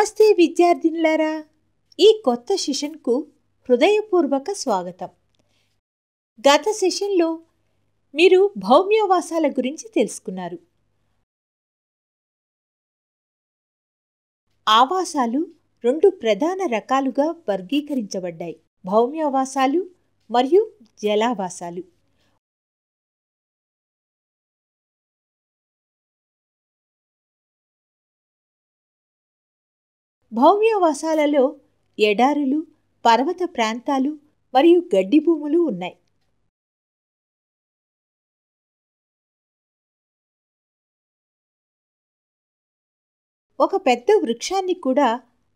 నమస్తే విద్యార్థినులారా, ఈ కొత్త సెషన్కు హృదయపూర్వక స్వాగతం. గత సెషన్లో మీరు భౌమ్యవాసాల గురించి తెలుసుకున్నారు. ఆవాసాలు రెండు ప్రధాన రకాలుగా వర్గీకరించబడ్డాయి: భౌమ్యవాసాలు మరియు జలావాసాలు. భౌమ్యవాసాలలో ఎడారులు, పర్వత ప్రాంతాలు మరియు గడ్డి భూములు ఉన్నాయి. ఒక పెద్ద వృక్షాన్ని కూడా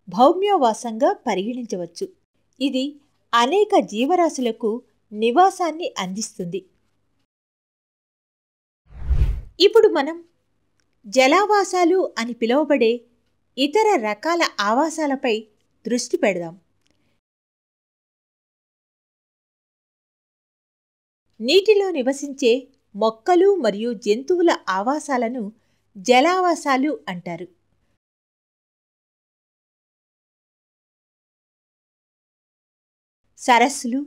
భౌమ్యవాసంగా పరిగణించవచ్చు. ఇది అనేక జీవరాశులకు నివాసాన్ని అందిస్తుంది. ఇప్పుడు మనం జలావాసాలు అని పిలువబడే ఇతర రకాల ఆవాసాలపై దృష్టి పెడదాం. నీటిలో నివసించే మొక్కలు మరియు జంతువుల ఆవాసాలను జలావాసాలు అంటారు. సరస్సులు,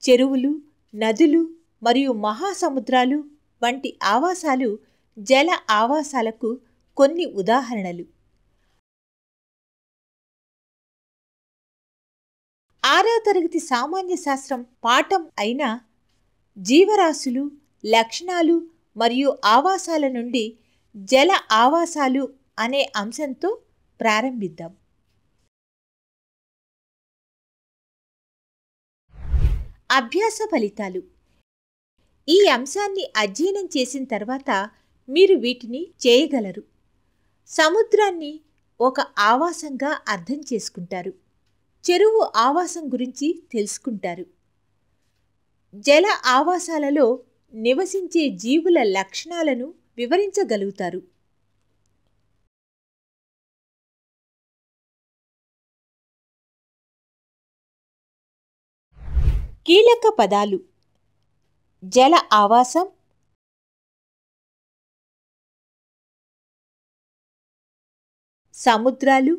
చెరువులు, నదులు మరియు మహాసముద్రాలు వంటి ఆవాసాలు జల ఆవాసాలకు కొన్ని ఉదాహరణలు. 6వ తరగతి సామాన్య శాస్త్రం పాఠం అయిన జీవరాశులు, లక్షణాలు మరియు ఆవాసాల నుండి జల ఆవాసాలు అనే అంశంతో ప్రారంభిద్దాం. అభ్యాస ఫలితాలు. ఈ అంశాన్ని అధ్యయనం చేసిన తర్వాత మీరు వీటిని చేయగలరు. సముద్రాన్ని ఒక ఆవాసంగా అర్థం చేసుకుంటారు. చెరువు ఆవాసం గురించి తెలుసుకుంటారు. జల ఆవాసాలలో నివసించే జీవుల లక్షణాలను వివరించగలుగుతారు. కీలక పదాలు: జల ఆవాసం, సముద్రాలు,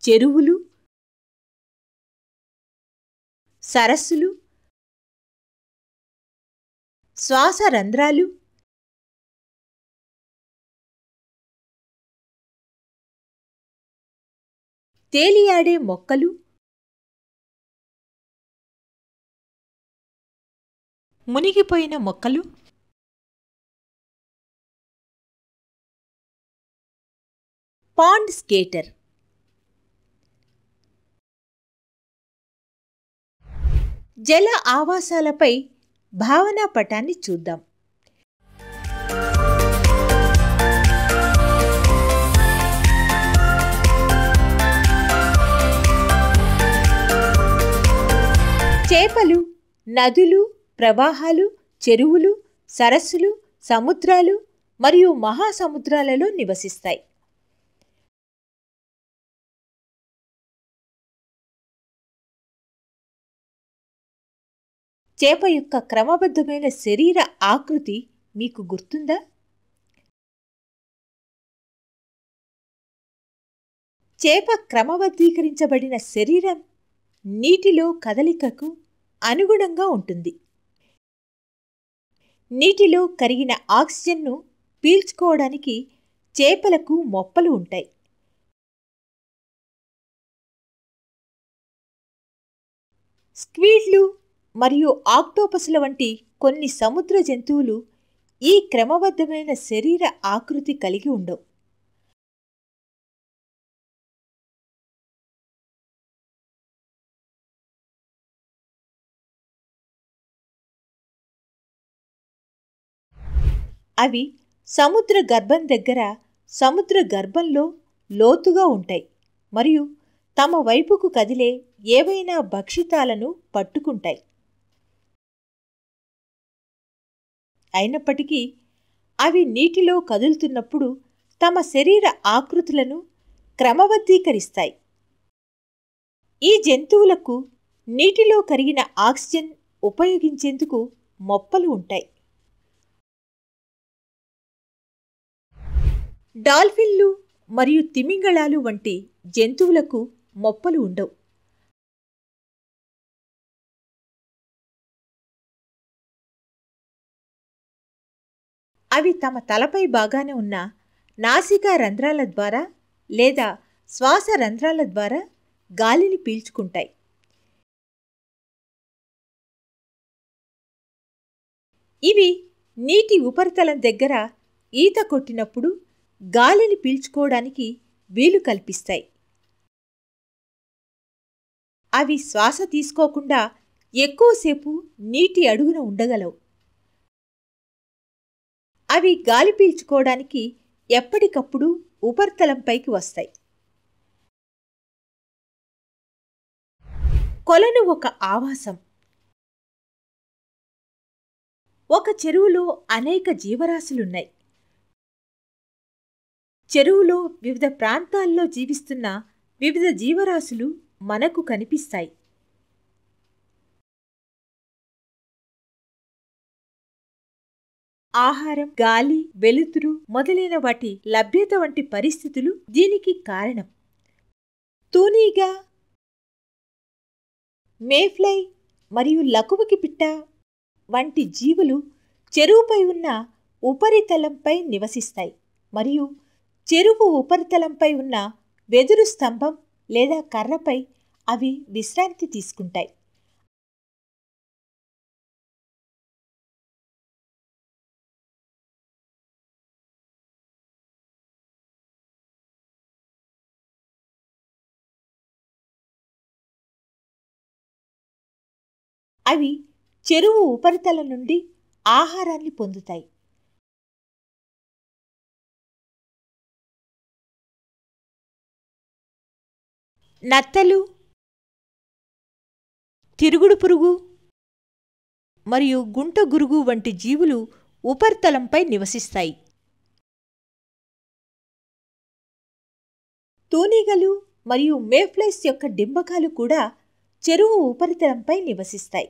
చెరువులు, సరస్సులు, శ్వాస రంధ్రాలు, తేలియాడే మొక్కలు, మునిగిపోయిన మొక్కలు, పాండ్ స్కేటర్. జల ఆవాసాలపై భావనా పటాన్ని చూద్దాం. చేపలు నదులు, ప్రవాహాలు, చెరువులు, సరస్సులు, సముద్రాలు మరియు మహాసముద్రాలలో నివసిస్తాయి. చేప యొక్క క్రమబద్ధమైన శరీర ఆకృతి మీకు గుర్తుందా? చేప క్రమబద్ధీకరించబడిన శరీరం నీటిలో కదలికకు అనుగుణంగా ఉంటుంది. నీటిలో కరిగిన ఆక్సిజన్ను పీల్చుకోవడానికి చేపలకు మొప్పలు ఉంటాయి. స్క్విడ్లు మరియు ఆక్టోపస్ల వంటి కొన్ని సముద్ర జంతువులు ఈ క్రమబద్ధమైన శరీర ఆకృతి కలిగి ఉండవు. అవి సముద్ర గర్భం దగ్గర సముద్ర గర్భంలో లోతుగా ఉంటాయి మరియు తమ వైపుకు కదిలే ఏవైనా భక్షితాలను పట్టుకుంటాయి. అయినప్పటికీ అవి నీటిలో కదులుతున్నప్పుడు తమ శరీర ఆకృతులను క్రమబద్ధీకరిస్తాయి. ఈ జంతువులకు నీటిలో కరిగిన ఆక్సిజన్ ఉపయోగించేందుకు మొప్పలు ఉంటాయి. డాల్ఫిన్లు మరియు తిమింగళాలు వంటి జంతువులకు మొప్పలు ఉండవు. అవి తమ తలపై భాగాన ఉన్న నాసికా రంధ్రాల ద్వారా లేదా శ్వాస రంధ్రాల ద్వారా గాలిని పీల్చుకుంటాయి. ఇవి నీటి ఉపరితలం దగ్గర ఈత కొట్టినప్పుడు గాలిని పీల్చుకోవడానికి వీలు కల్పిస్తాయి. అవి శ్వాస తీసుకోకుండా ఎక్కువసేపు నీటి అడుగున ఉండగలవు. అవి గాలి పీల్చుకోవడానికి ఎప్పటికప్పుడు ఉపరితలంపైకి వస్తాయి. కొలను ఒక ఆవాసం. ఒక చెరువులో అనేక జీవరాశులున్నాయి. చెరువులో వివిధ ప్రాంతాల్లో జీవిస్తున్న వివిధ జీవరాశులు మనకు కనిపిస్తాయి. ఆహారం, గాలి, వెలుతురు మొదలైన వాటి లభ్యత వంటి పరిస్థితులు దీనికి కారణం. తూనీగ, మేఫ్లై మరియు లకుముకి పిట్ట వంటి జీవులు చెరువుపై ఉన్న ఉపరితలంపై నివసిస్తాయి మరియు చెరువు ఉపరితలంపై ఉన్న వెదురు స్తంభం లేదా కర్రపై అవి విశ్రాంతి తీసుకుంటాయి. అవి చెరువు ఉపరితలం నుండి ఆహారాన్ని పొందుతాయి. నత్తలు, తిరుగుడు పురుగు మరియు గుంట గురుగు వంటి జీవులు ఉపరితలంపై నివసిస్తాయి. తూనీగలు మరియు మేఫ్లైస్ యొక్క డింబకాలు కూడా చెరువు ఉపరితలంపై నివసిస్తాయి.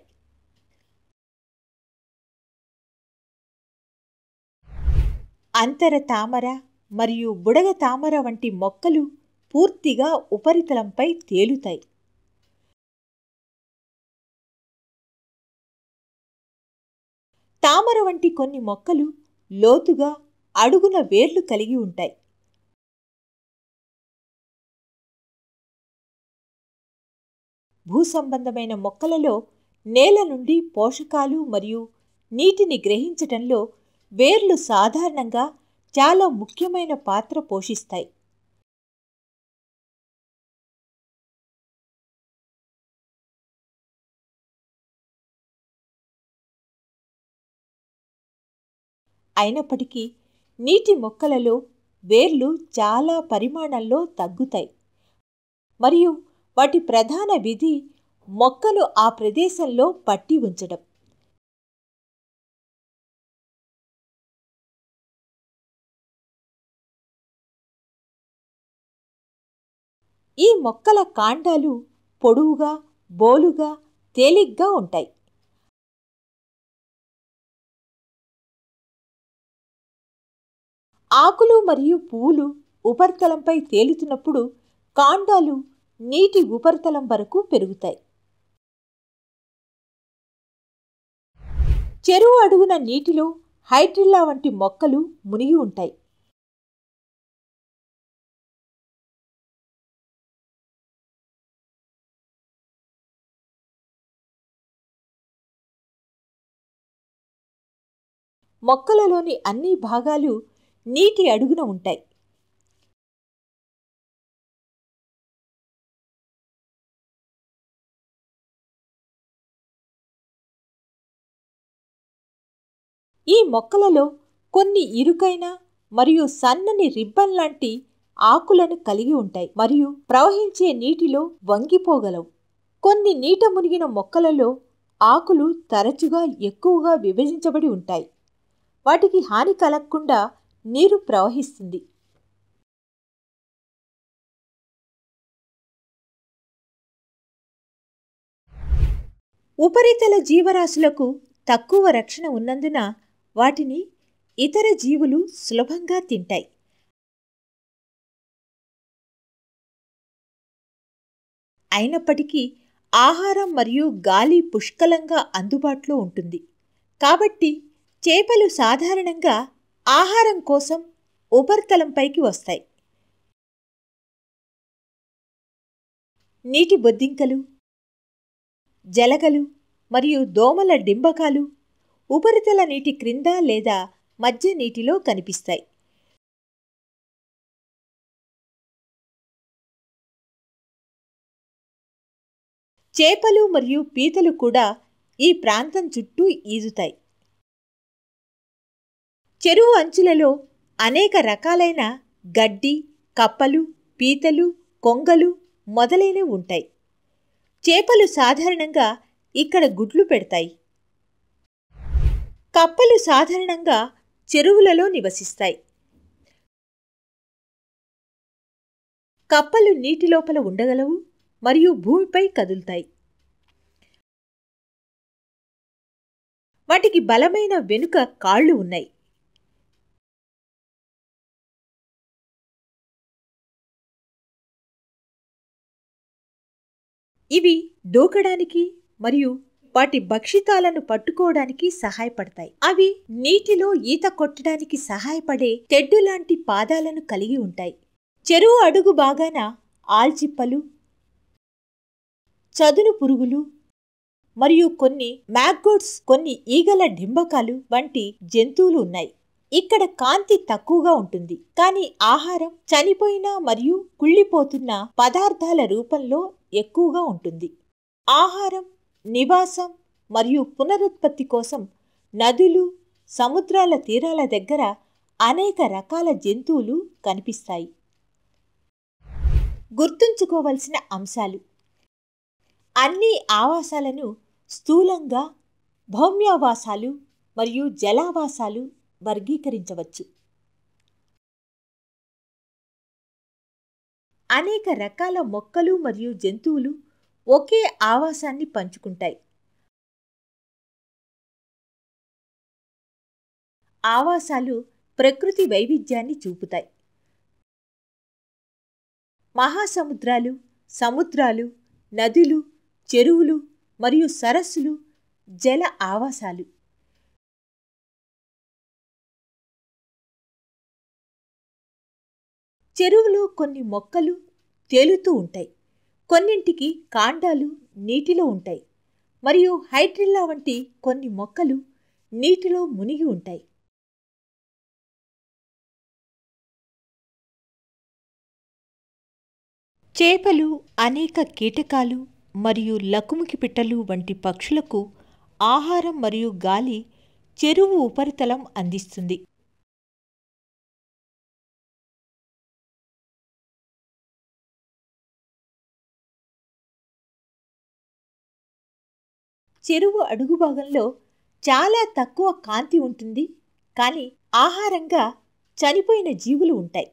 అంతర తామర మరియు బుడగ తామర వంటి మొక్కలు పూర్తిగా ఉపరితలంపై తేలుతాయి. తామర వంటి కొన్ని మొక్కలు లోతుగా అడుగున వేర్లు కలిగి ఉంటాయి. భూసంబంధమైన మొక్కలలో నేల నుండి పోషకాలు మరియు నీటిని గ్రహించటంలో వేర్లు సాధారణంగా చాలా ముఖ్యమైన పాత్ర పోషిస్తాయి. అయినప్పటికీ నీటి మొక్కలలో వేర్లు చాలా పరిమాణంలో తగ్గుతాయి మరియు వాటి ప్రధాన విధి మొక్కలు ఆ ప్రదేశంలో పట్టి ఉంచడం. ఈ మొక్కల కాండాలు పొడవుగా, బోలుగా, తేలిగ్గా ఉంటాయి. ఆకులు మరియు పువ్వులు ఉపరితలంపై తేలుతున్నప్పుడు కాండాలు నీటి ఉపరితలం వరకు పెరుగుతాయి. చెరువు అడుగున నీటిలో హైడ్రిల్లా వంటి మొక్కలు మునిగి ఉంటాయి. మొక్కలలోని అన్ని భాగాలు నీటి అడుగున ఉంటాయి. ఈ మొక్కలలో కొన్ని ఇరుకైన మరియు సన్నని రిబ్బన్ లాంటి ఆకులను కలిగి ఉంటాయి మరియు ప్రవహించే నీటిలో వంగిపోగలవు. కొన్ని నీట మునిగిన మొక్కలలో ఆకులు తరచుగా ఎక్కువగా విభజించబడి ఉంటాయి. వాటికి హాని కలగకుండా నీరు ప్రవహిస్తుంది. ఉపరితల జీవరాశులకు తక్కువ రక్షణ ఉన్నందున వాటిని ఇతర జీవులు సులభంగా తింటాయి. అయినప్పటికీ ఆహారం మరియు గాలి పుష్కలంగా అందుబాటులో ఉంటుంది. కాబట్టి చేపలు సాధారణంగా ఆహారం కోసం ఉపరితలంపైకి వస్తాయి. నీటి బొద్దింకలు, జలగలు మరియు దోమల డింబకాలు ఉపరితల నీటి క్రింద లేదా మధ్య నీటిలో కనిపిస్తాయి. చేపలు మరియు పీతలు కూడా ఈ ప్రాంతం చుట్టూ ఈదుతాయి. చెరువు అంచులలో అనేక రకాలైన గడ్డి, కప్పలు, పీతలు, కొంగలు మొదలైనవి ఉంటాయి. చేపలు సాధారణంగా ఇక్కడ గుడ్లు పెడతాయి. కప్పలు సాధారణంగా చెరువులలో నివసిస్తాయి. కప్పలు నీటి లోపల ఉండగలవు మరియు భూమిపై కదులుతాయి. వాటికి బలమైన వెనుక కాళ్ళు ఉన్నాయి. ఇవి దూకడానికి మరియు వాటి భక్షితాలను పట్టుకోవడానికి సహాయపడతాయి. అవి నీటిలో ఈత కొట్టడానికి సహాయపడే తెడ్డు లాంటి పాదాలను కలిగి ఉంటాయి. చెరువు అడుగు భాగాన ఆల్చిప్పలు, చదును పురుగులు మరియు కొన్ని మ్యాగ్గోట్స్, కొన్ని ఈగల డింబకాలు వంటి జంతువులు ఉన్నాయి. ఇక్కడ కాంతి తక్కువగా ఉంటుంది, కానీ ఆహారం చనిపోయిన మరియు కుళ్ళిపోతున్న పదార్థాల రూపంలో ఎక్కువగా ఉంటుంది. ఆహారం, నివాసం మరియు పునరుత్పత్తి కోసం నదులు, సముద్రాల తీరాల దగ్గర అనేక రకాల జంతువులు కనిపిస్తాయి. గుర్తుంచుకోవలసిన అంశాలు: అన్ని ఆవాసాలను స్థూలంగా భౌమ్యావాసాలు మరియు జలావాసాలు వర్గీకరించవచ్చు. అనేక రకాల మొక్కలు మరియు జంతువులు ఒకే ఆవాసాన్ని పంచుకుంటాయి. ఆవాసాలు ప్రకృతి వైవిధ్యాన్ని చూపుతాయి. మహాసముద్రాలు, సముద్రాలు, నదులు, చెరువులు మరియు సరస్సులు జల ఆవాసాలు. చెరువులో కొన్ని మొక్కలు తేలుతూ ఉంటాయి, కొన్నింటికి కాండాలు నీటిలో ఉంటాయి మరియు హైడ్రిల్లా వంటి కొన్ని మొక్కలు నీటిలో మునిగి ఉంటాయి. చేపలు అనేక కీటకాలు మరియు లకుముకి పిట్టలు వంటి పక్షులకు ఆహారం మరియు గాలి చెరువు ఉపరితలం అందిస్తుంది. చెరువు అడుగు భాగంలో చాలా తక్కువ కాంతి ఉంటుంది, కానీ ఆహారంగా చనిపోయిన జీవులు ఉంటాయి.